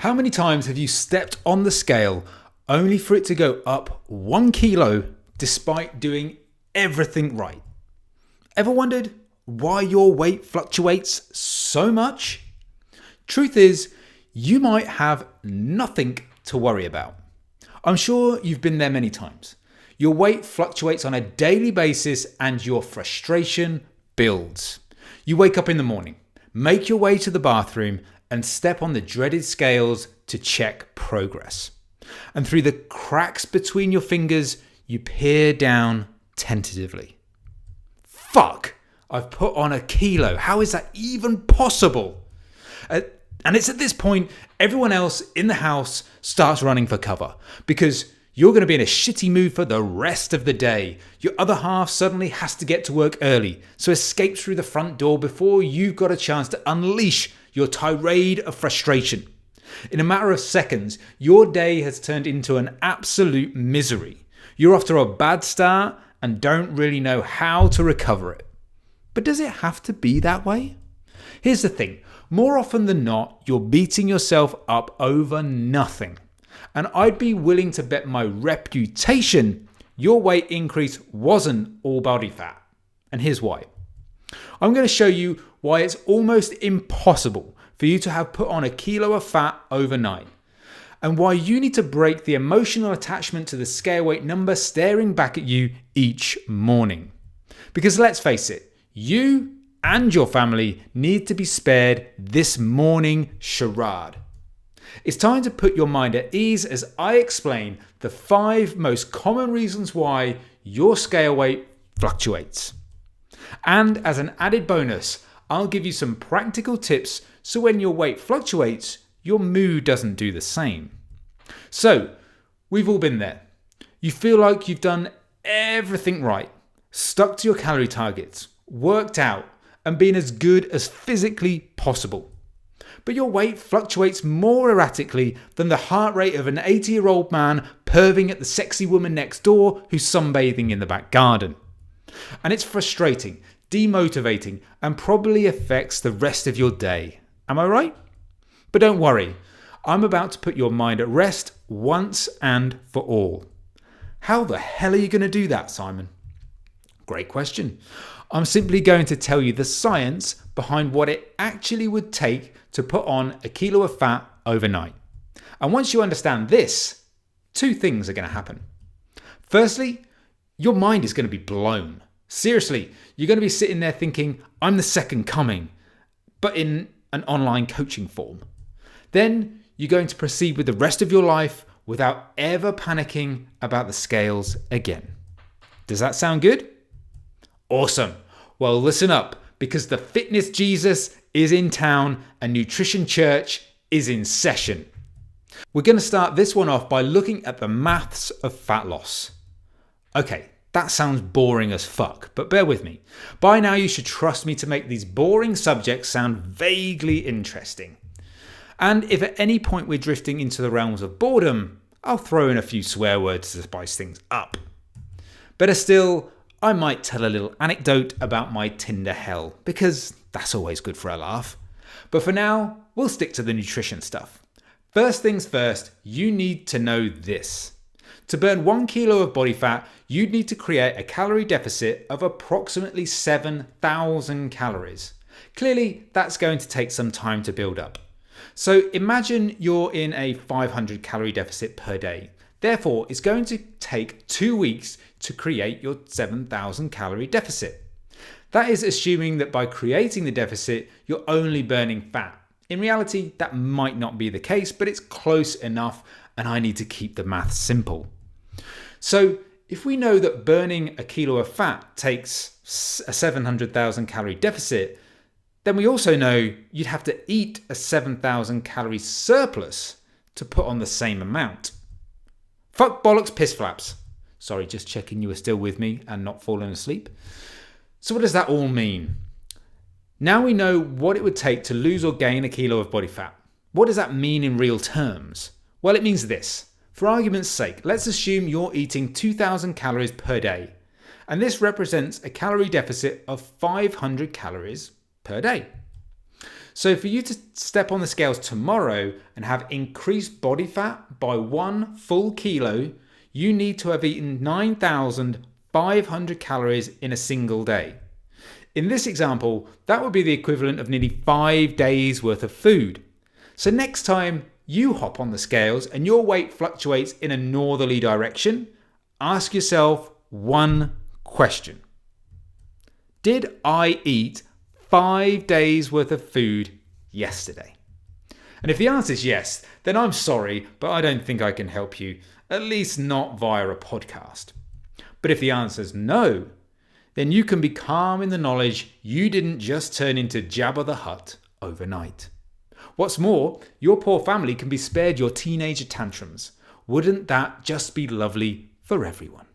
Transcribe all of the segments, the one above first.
How many times have you stepped on the scale only for it to go up 1 kilo despite doing everything right? Ever wondered why your weight fluctuates so much? Truth is, you might have nothing to worry about. I'm sure you've been there many times. Your weight fluctuates on a daily basis and your frustration builds. You wake up in the morning, make your way to the bathroom and step on the dreaded scales to check progress. And through the cracks between your fingers, you peer down tentatively. Fuck! I've put on 1 kilo. How is that even possible? And it's at this point, everyone else in the house starts running for cover because you're going to be in a shitty mood for the rest of the day. Your other half suddenly has to get to work early, so escapes through the front door before you've got a chance to unleash your tirade of frustration. In a matter of seconds, your day has turned into an absolute misery. You're off to a bad start and don't really know how to recover it. But does it have to be that way? Here's the thing. More often than not, you're beating yourself up over nothing. And I'd be willing to bet my reputation your weight increase wasn't all body fat. And here's why. I'm going to show you why it's almost impossible for you to have put on 1 kilo of fat overnight. And why you need to break the emotional attachment to the scale weight number staring back at you each morning. Because let's face it, you and your family need to be spared this morning charade. It's time to put your mind at ease as I explain the 5 most common reasons why your scale weight fluctuates. And as an added bonus, I'll give you some practical tips so when your weight fluctuates, your mood doesn't do the same. So, we've all been there. You feel like you've done everything right, stuck to your calorie targets, worked out, and been as good as physically possible. But your weight fluctuates more erratically than the heart rate of an 80-year-old man perving at the sexy woman next door who's sunbathing in the back garden. And it's frustrating, demotivating, and probably affects the rest of your day. Am I right? But don't worry, I'm about to put your mind at rest once and for all. How the hell are you going to do that, Simon? Great question. I'm simply going to tell you the science behind what it actually would take to put on 1 kilo of fat overnight. And once you understand this, 2 things are going to happen. Firstly, your mind is going to be blown. Seriously, you're going to be sitting there thinking, I'm the second coming, but in an online coaching form. Then you're going to proceed with the rest of your life without ever panicking about the scales again. Does that sound good? Awesome. Well, listen up, because the fitness Jesus is in town and Nutrition Church is in session. We're going to start this one off by looking at the maths of fat loss. Okay, that sounds boring as fuck, but bear with me. By now you should trust me to make these boring subjects sound vaguely interesting. And if at any point we're drifting into the realms of boredom, I'll throw in a few swear words to spice things up. Better still, I might tell a little anecdote about my Tinder hell, because that's always good for a laugh. But for now, we'll stick to the nutrition stuff. First things first, you need to know this. To burn 1 kilo of body fat, you'd need to create a calorie deficit of approximately 7,000 calories. Clearly, that's going to take some time to build up. So imagine you're in a 500 calorie deficit per day. Therefore, it's going to take 2 weeks to create your 7,000 calorie deficit. That is assuming that by creating the deficit, you're only burning fat. In reality, that might not be the case, but it's close enough, and I need to keep the math simple. So if we know that burning 1 kilo of fat takes a 700,000 calorie deficit, then we also know you'd have to eat a 7,000 calorie surplus to put on the same amount. Fuck bollocks piss flaps. Sorry, just checking you were still with me and not falling asleep. So what does that all mean? Now we know what it would take to lose or gain 1 kilo of body fat. What does that mean in real terms? Well, it means this. For argument's sake, let's assume you're eating 2,000 calories per day. And this represents a calorie deficit of 500 calories per day. So for you to step on the scales tomorrow and have increased body fat by 1 full kilo, you need to have eaten 9,500 calories in a single day. In this example, that would be the equivalent of nearly 5 days worth of food. So next time you hop on the scales and your weight fluctuates in a northerly direction, ask yourself one question. Did I eat 5 days worth of food yesterday? And if the answer is yes, then I'm sorry, but I don't think I can help you, at least not via a podcast. But if the answer is no, then you can be calm in the knowledge you didn't just turn into Jabba the Hutt overnight. What's more, your poor family can be spared your teenager tantrums. Wouldn't that just be lovely for everyone?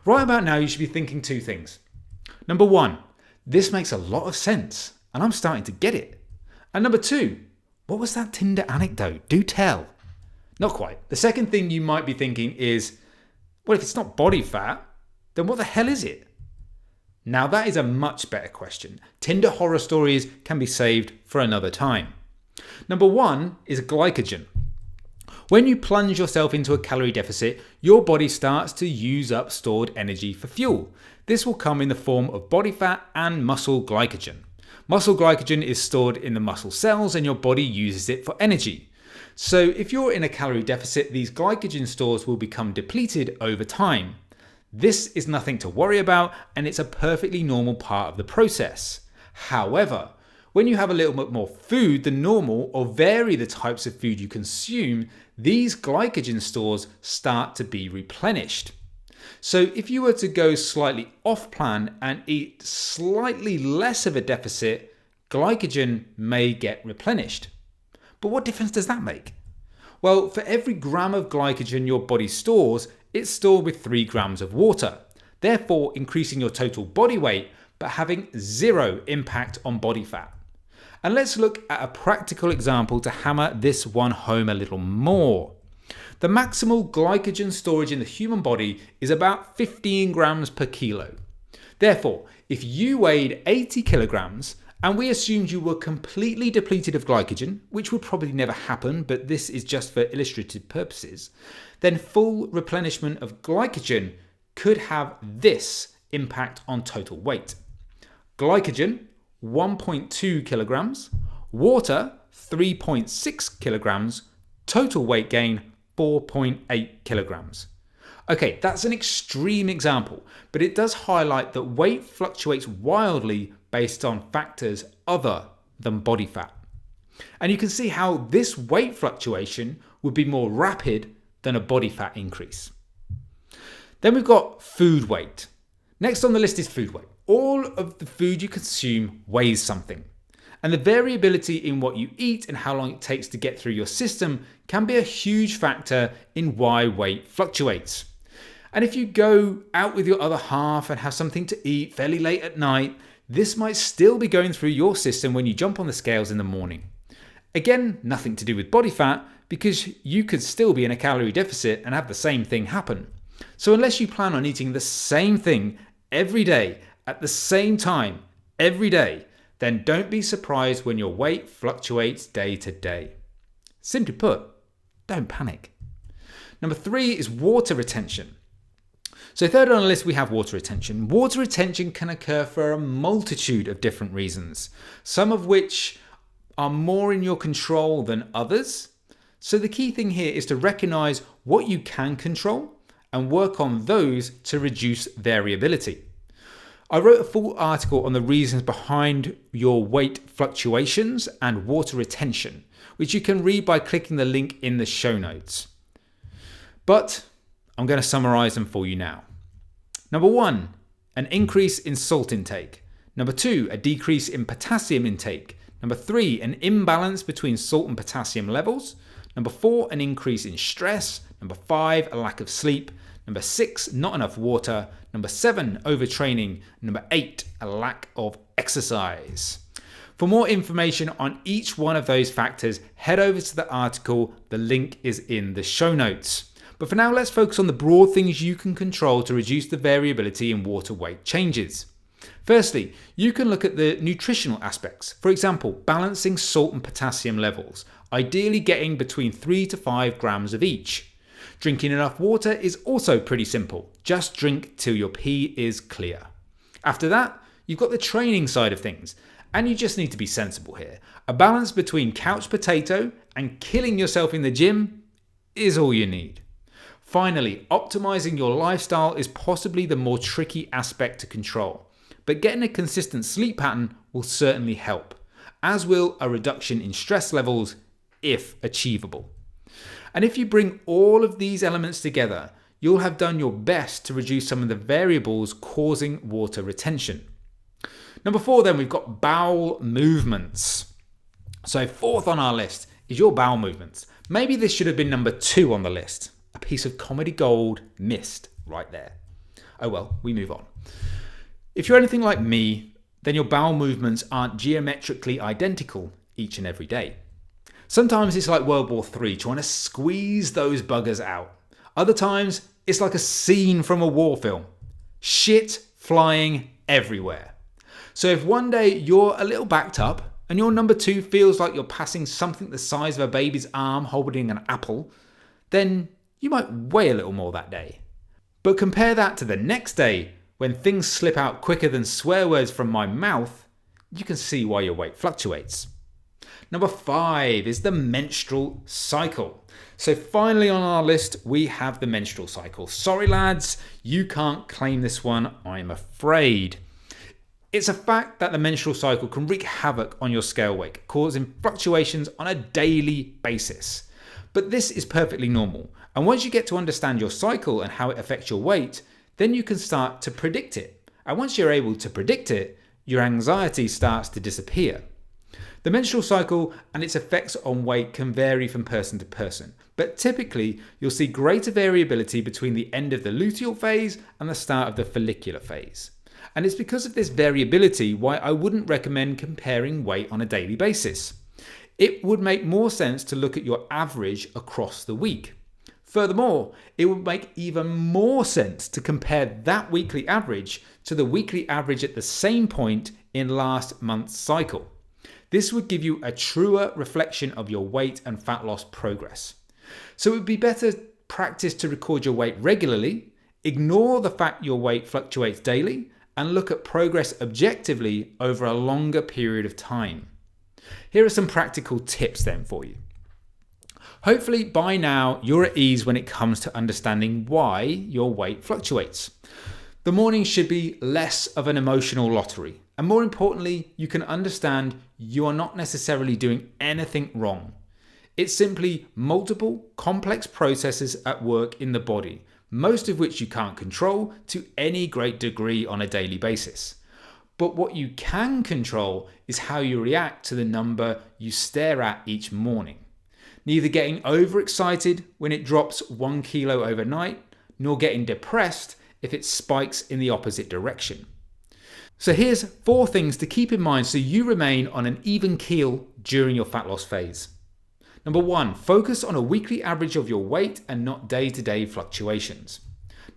Right about now, you should be thinking 2 things. Number 1, this makes a lot of sense, and I'm starting to get it. And number 2, what was that Tinder anecdote? Do tell. Not quite. The second thing you might be thinking is, well, if it's not body fat, then what the hell is it? Now that is a much better question. Tinder horror stories can be saved for another time. Number 1 is glycogen. When you plunge yourself into a calorie deficit, your body starts to use up stored energy for fuel. This will come in the form of body fat and muscle glycogen. Muscle glycogen is stored in the muscle cells and your body uses it for energy. So if you're in a calorie deficit, these glycogen stores will become depleted over time. This is nothing to worry about, and it's a perfectly normal part of the process. However, when you have a little bit more food than normal or vary the types of food you consume, these glycogen stores start to be replenished. So if you were to go slightly off plan and eat slightly less of a deficit, glycogen may get replenished. But what difference does that make? Well, for every gram of glycogen your body stores, it's stored with 3 grams of water, therefore increasing your total body weight but having 0 impact on body fat. And let's look at a practical example to hammer this one home a little more. The maximal glycogen storage in the human body is about 15 grams per kilo. Therefore, if you weighed 80 kilograms and we assumed you were completely depleted of glycogen, which would probably never happen, but this is just for illustrative purposes, then full replenishment of glycogen could have this impact on total weight. Glycogen, 1.2 kilograms, water, 3.6 kilograms, total weight gain, 4.8 kilograms. Okay, that's an extreme example, but it does highlight that weight fluctuates wildly based on factors other than body fat. And you can see how this weight fluctuation would be more rapid than a body fat increase. Then we've got food weight. Next on the list is food weight. All of the food you consume weighs something. And the variability in what you eat and how long it takes to get through your system can be a huge factor in why weight fluctuates. And if you go out with your other half and have something to eat fairly late at night, this might still be going through your system when you jump on the scales in the morning. Again, nothing to do with body fat, because you could still be in a calorie deficit and have the same thing happen. So unless you plan on eating the same thing every day at the same time every day, then don't be surprised when your weight fluctuates day to day. Simply put, don't panic. Number 3 is water retention. So third on the list, we have water retention. Water retention can occur for a multitude of different reasons, some of which are more in your control than others. So the key thing here is to recognize what you can control and work on those to reduce variability. I wrote a full article on the reasons behind your weight fluctuations and water retention, which you can read by clicking the link in the show notes. But I'm going to summarize them for you now. Number 1, an increase in salt intake. Number 2, a decrease in potassium intake. Number 3, an imbalance between salt and potassium levels. Number 4, an increase in stress. Number 5, a lack of sleep. Number 6, not enough water. Number 7, overtraining. Number 8, a lack of exercise. For more information on each one of those factors, head over to the article. The link is in the show notes. But for now, let's focus on the broad things you can control to reduce the variability in water weight changes. Firstly, you can look at the nutritional aspects. For example, balancing salt and potassium levels, ideally getting between 3 to 5 grams of each. Drinking enough water is also pretty simple. Just drink till your pee is clear. After that, you've got the training side of things, and you just need to be sensible here. A balance between couch potato and killing yourself in the gym is all you need. Finally, optimizing your lifestyle is possibly the more tricky aspect to control, but getting a consistent sleep pattern will certainly help, as will a reduction in stress levels if achievable. And if you bring all of these elements together, you'll have done your best to reduce some of the variables causing water retention. Number 4 then, we've got bowel movements. So 4th on our list is your bowel movements. Maybe this should have been number 2 on the list. A piece of comedy gold missed right there. Oh well, we move on. If you're anything like me, then your bowel movements aren't geometrically identical each and every day. Sometimes it's like World War III, trying to squeeze those buggers out. Other times, it's like a scene from a war film. Shit flying everywhere. So if one day you're a little backed up and your number 2 feels like you're passing something the size of a baby's arm holding an apple, then you might weigh a little more that day. But compare that to the next day when things slip out quicker than swear words from my mouth, you can see why your weight fluctuates. Number 5 is the menstrual cycle. So finally on our list, we have the menstrual cycle. Sorry lads, you can't claim this one, I'm afraid. It's a fact that the menstrual cycle can wreak havoc on your scale weight, causing fluctuations on a daily basis. But this is perfectly normal. And once you get to understand your cycle and how it affects your weight, then you can start to predict it. And once you're able to predict it, your anxiety starts to disappear. The menstrual cycle and its effects on weight can vary from person to person, but typically you'll see greater variability between the end of the luteal phase and the start of the follicular phase. And it's because of this variability why I wouldn't recommend comparing weight on a daily basis. It would make more sense to look at your average across the week. Furthermore, it would make even more sense to compare that weekly average to the weekly average at the same point in last month's cycle. This would give you a truer reflection of your weight and fat loss progress. So it would be better practice to record your weight regularly, ignore the fact your weight fluctuates daily, and look at progress objectively over a longer period of time. Here are some practical tips then for you. Hopefully by now you're at ease when it comes to understanding why your weight fluctuates. The morning should be less of an emotional lottery. And more importantly, you can understand you are not necessarily doing anything wrong. It's simply multiple complex processes at work in the body, most of which you can't control to any great degree on a daily basis. But what you can control is how you react to the number you stare at each morning. Neither getting overexcited when it drops 1 kilo overnight, nor getting depressed if it spikes in the opposite direction. So here's 4 things to keep in mind so you remain on an even keel during your fat loss phase. Number 1, focus on a weekly average of your weight and not day-to-day fluctuations.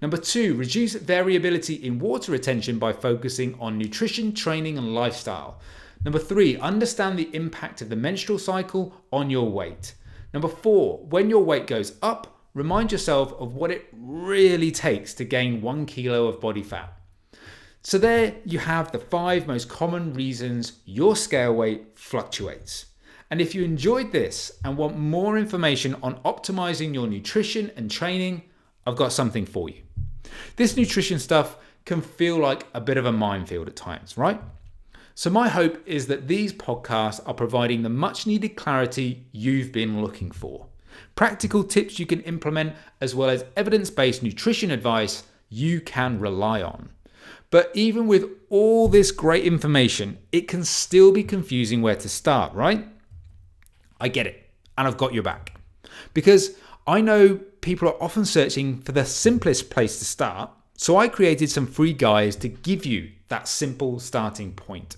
Number 2, reduce variability in water retention by focusing on nutrition, training, and lifestyle. Number 3, understand the impact of the menstrual cycle on your weight. Number 4, when your weight goes up, remind yourself of what it really takes to gain 1 kilo of body fat. So there you have the 5 most common reasons your scale weight fluctuates. And if you enjoyed this and want more information on optimizing your nutrition and training, I've got something for you. This nutrition stuff can feel like a bit of a minefield at times, right? So my hope is that these podcasts are providing the much needed clarity you've been looking for. Practical tips you can implement as well as evidence-based nutrition advice you can rely on. But even with all this great information, it can still be confusing where to start, right? I get it, and I've got your back. Because I know people are often searching for the simplest place to start, so I created some free guides to give you that simple starting point.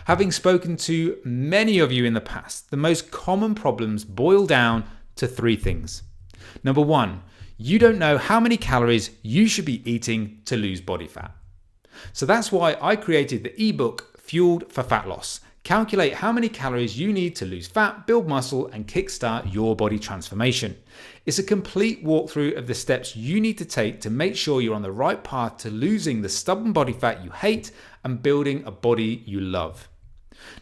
Having spoken to many of you in the past, the most common problems boil down to 3 things. Number 1, you don't know how many calories you should be eating to lose body fat. So that's why I created the ebook Fueled for Fat Loss. Calculate how many calories you need to lose fat, build muscle, and kickstart your body transformation. It's a complete walkthrough of the steps you need to take to make sure you're on the right path to losing the stubborn body fat you hate and building a body you love.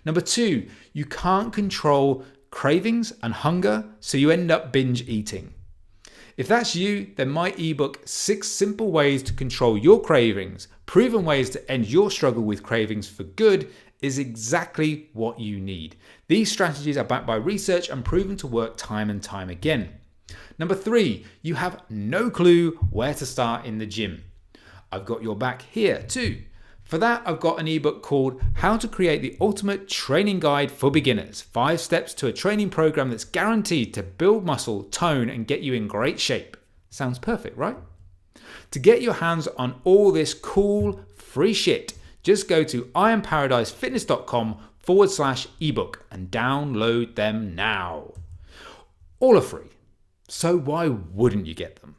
Number 2, you can't control cravings and hunger, so you end up binge eating. If that's you, then my ebook 6 Simple Ways to Control Your Cravings, Proven Ways to End Your Struggle with Cravings for Good is exactly what you need. These strategies are backed by research and proven to work time and time again. Number 3, you have no clue where to start in the gym. I've got your back here too. For that, I've got an ebook called How to Create the Ultimate Training Guide for Beginners. 5 steps to a training program that's guaranteed to build muscle, tone, and get you in great shape. Sounds perfect, right? To get your hands on all this cool, free shit, just go to imparadisefitness.com/ebook and download them now. All are free, so why wouldn't you get them?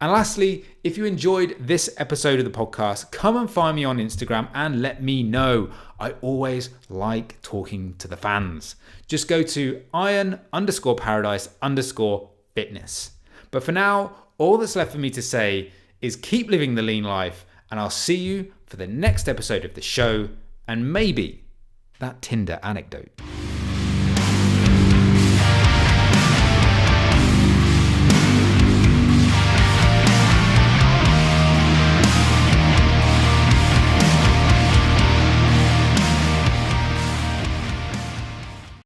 And lastly, if you enjoyed this episode of the podcast, come and find me on Instagram and let me know. I always like talking to the fans. Just go to iron_paradise_fitness. But for now, all that's left for me to say is keep living the lean life, and I'll see you for the next episode of the show and maybe that Tinder anecdote.